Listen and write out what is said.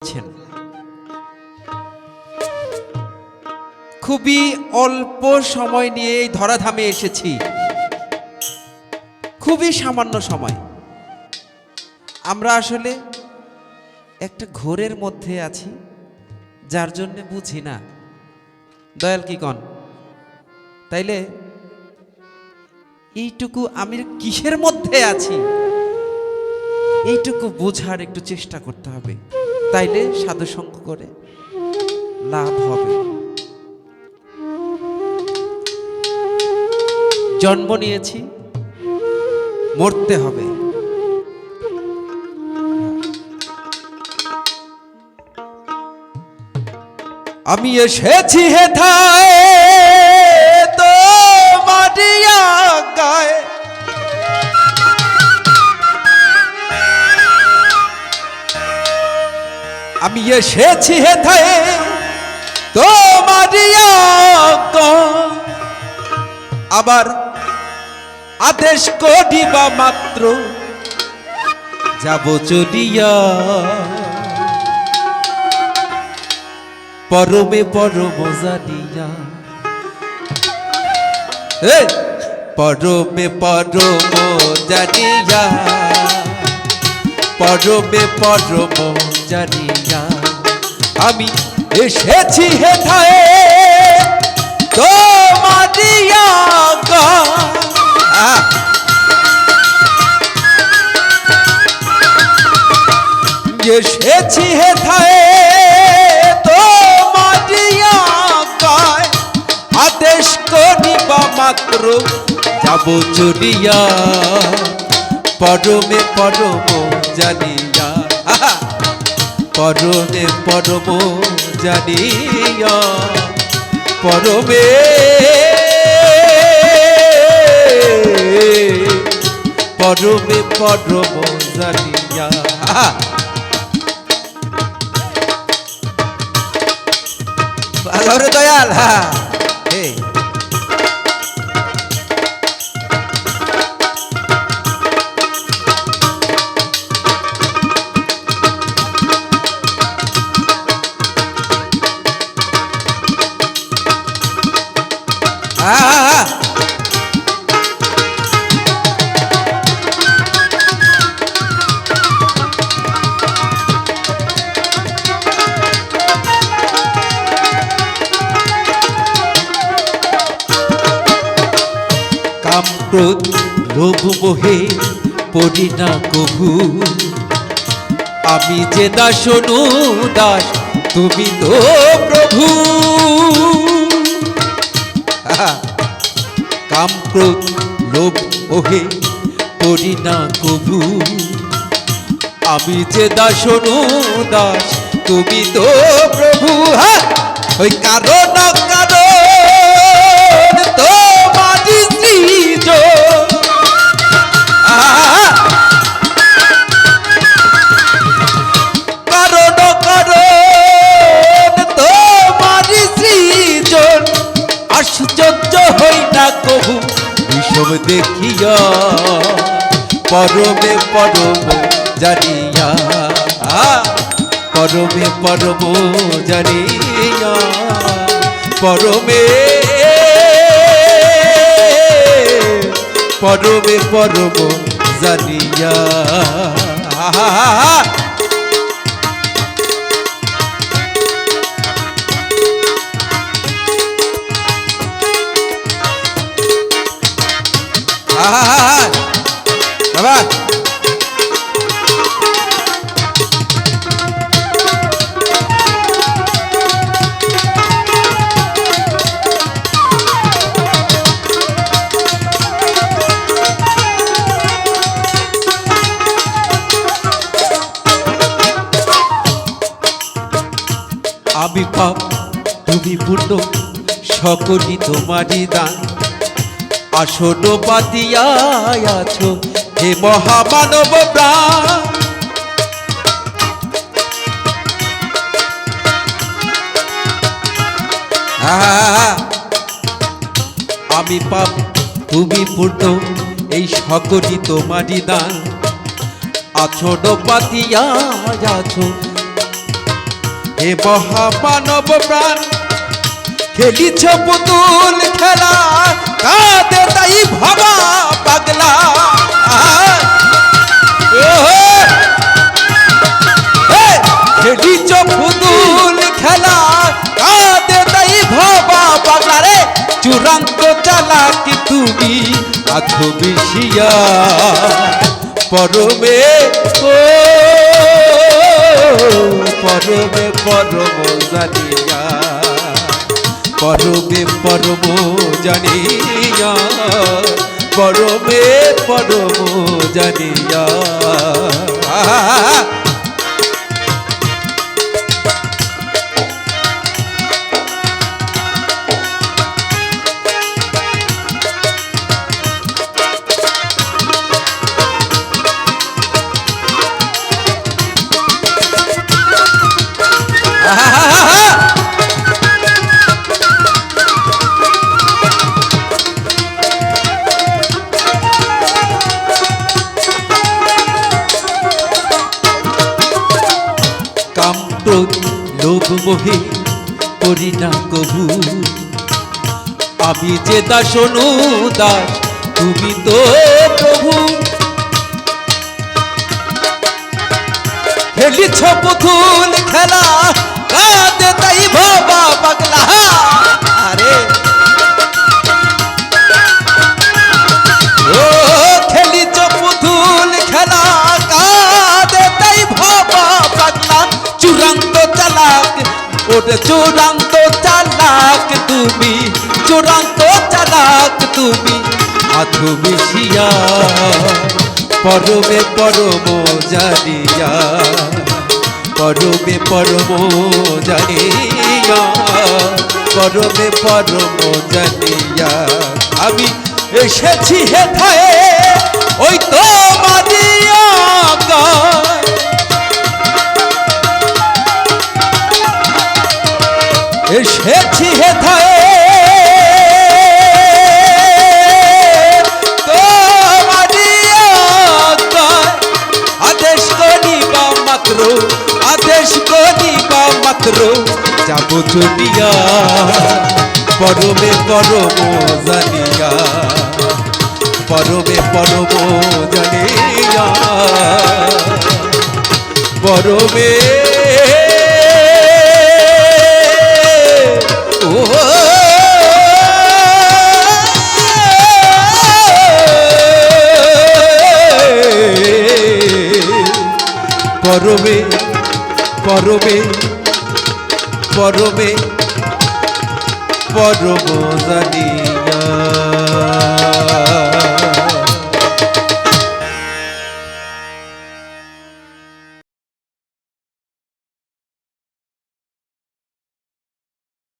ছেন। খুবই অল্প সময় নিয়ে এই ধরাধামে এসেছি, খুবই সামান্য সময়। আমরা আসলে একটা ঘোরের মধ্যে আছি, যার জন্য বুঝি না দয়াল কি কন। তাইলে এইটুকু আমি কিসের মধ্যে আছি এইটুকু বোঝার একটু চেষ্টা করতে হবে, তাইলে সাধুসঙ্গ করে লাভ হবে। জন্ম নিয়েছি, মরতে হবে। আমি এসেছি হেথায় তো মাটিয়া গায়ে, আমি এসেছি হেথায় তো মাটিয়া গায়ে, আবার আদেশ করিবা মাত্র যাব চলিয়া, পরমে পরম জানিয়া, পরমে পরম জানিয়া, পরমে পরম জানিয়া, আমি এসেছি হেথায় তো মাটিয়া গা, এসেছি হেথায় তো মাটিয়া গায়, আদেশ করিবা মাত্র যাব চলিয়া, পরমে পরম জানিয়া, পরমে পরম জানিয়া, পরমে পরমে পরম জানিয়া। ভালো রে দয়াল। হ্যাঁ কাম ক্রোধ লোভ মোহে পড়ি না কভু, আমি যে দাস দাস তুমি তো প্রভু। কাম ক্রোধ লোভ মোহে পড়ি না কভু, আমি যে দাস দাস তুমি তো প্রভু। ওই কারণ কারণ তো মাঝি সৃজ, কারণ কারণ তো মাঝি সৃজন, আশ্চর্য হই না কভু বিষম দেখিয়া, পরমে পরম জানিয়া, পরমে পরম জানিয়া, পরমে পরমে পরম জানিয়া। বাবা আমি পাপ তুমি পূর্ণ সকলই তোমারই দান, আসন পাতিয়া আছো হে মহামানব প্রাণ। আমি পাপ তুমি পূর্ণ এই সকলই তোমারই দান, আসন পাতিয়া আছো হে মহামানব প্রাণ খেলিছ পুতুল খেলা কাঁদে তাই ভাবা পাগলা খেলিছ পুতুল খেলা কাঁদে তাই ভাবা পাগলা রে চূড়ান্ত চালাক তুমি আত্মবিষিয়া পরমে ও পরমে পরম জানিয়া পরমে পরম জানিয়া পরমে পরম জানিয়া লোভ মোহে করি না কবু আমি যে দাস দাস তুমি তো প্রভু খেলিছ পুতুল খেলা কাঁদে তাই ভাবা পাগলা আরে ও খেলিছ পুতুল খেলা কাঁদে তাই ভাবা পাগলা চূড়ান্ত চালাক ওরে চূড়ান্ত চালাক তুমি চূড়ান্ত চালাক তুমি আত্মবিষিয়া পরমে পরম জানিয়া পরমে পরম জানিয়া পরমে পরম জানিয়া আমি এসেছি হেথায় ওই তো মারিয়া এসেছি হেথায় আদেশ করিবা মাত্র যাব চলিয়া পরমে পরম জানিয়া পরমে পরম জানিয়া পরমে পরমে পরমে পরমে পরম জানি।